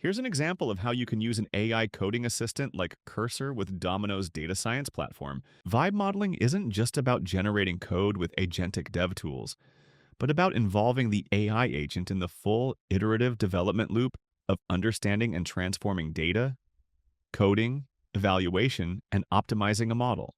Here's an example of how you can use an AI coding assistant like Cursor with Domino's data science platform. Vibe modeling isn't just about generating code with agentic dev tools, but about involving the AI agent in the full iterative development loop of understanding and transforming data, coding, evaluation, and optimizing a model.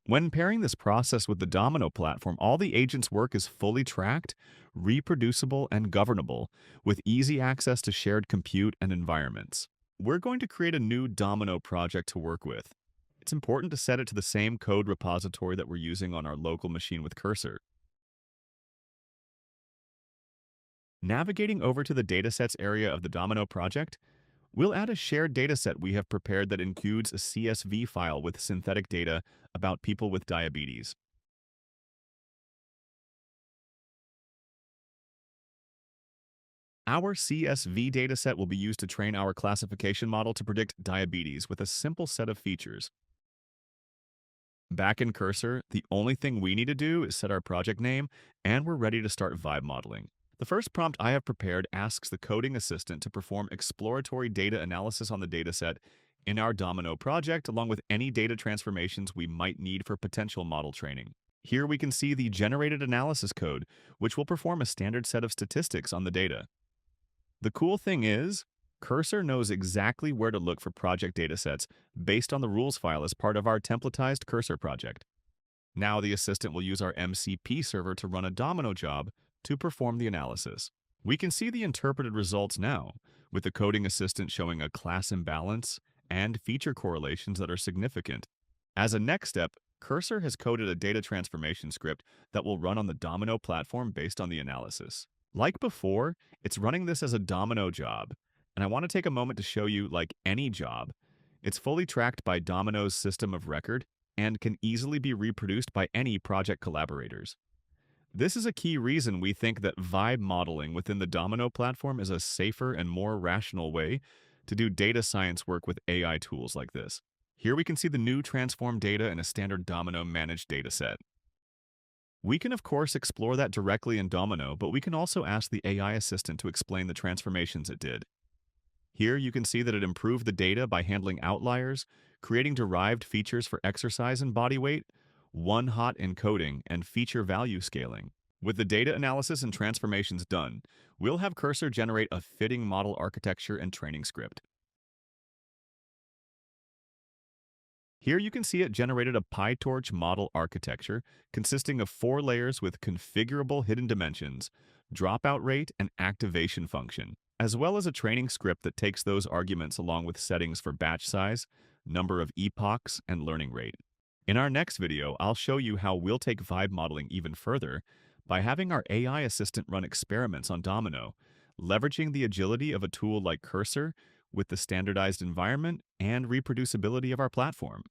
When pairing this process with the Domino platform, all the agent's work is fully tracked, reproducible, and governable, with easy access to shared compute and environments. We're going to create a new Domino project to work with. It's important to set it to the same code repository that we're using on our local machine with Cursor. Navigating over to the datasets area of the Domino project, we'll add a shared dataset we have prepared that includes a CSV file with synthetic data about people with diabetes. Our CSV dataset will be used to train our classification model to predict diabetes with a simple set of features. Back in Cursor, the only thing we need to do is set our project name, and we're ready to start vibe modeling. The first prompt I have prepared asks the coding assistant to perform exploratory data analysis on the dataset in our Domino project, along with any data transformations we might need for potential model training. Here we can see the generated analysis code, which will perform a standard set of statistics on the data. The cool thing is, Cursor knows exactly where to look for project datasets based on the rules file as part of our templatized Cursor project. Now the assistant will use our MCP server to run a Domino job to perform the analysis. We can see the interpreted results now, with the coding assistant showing a class imbalance and feature correlations that are significant. As a next step, Cursor has coded a data transformation script that will run on the Domino platform based on the analysis. Like before, it's running this as a Domino job, and I want to take a moment to show you, like any job, it's fully tracked by Domino's system of record and can easily be reproduced by any project collaborators. This is a key reason we think that vibe modeling within the Domino platform is a safer and more rational way to do data science work with AI tools like this. Here we can see the new transformed data in a standard Domino managed dataset. We can of course explore that directly in Domino, but we can also ask the AI assistant to explain the transformations it did. Here you can see that it improved the data by handling outliers, creating derived features for exercise and body weight, one-hot encoding, and feature value scaling. With the data analysis and transformations done, we'll have Cursor generate a fitting model architecture and training script. Here you can see it generated a PyTorch model architecture consisting of 4 layers with configurable hidden dimensions, dropout rate, and activation function, as well as a training script that takes those arguments along with settings for batch size, number of epochs, and learning rate. In our next video, I'll show you how we'll take vibe modeling even further by having our AI assistant run experiments on Domino, leveraging the agility of a tool like Cursor with the standardized environment and reproducibility of our platform.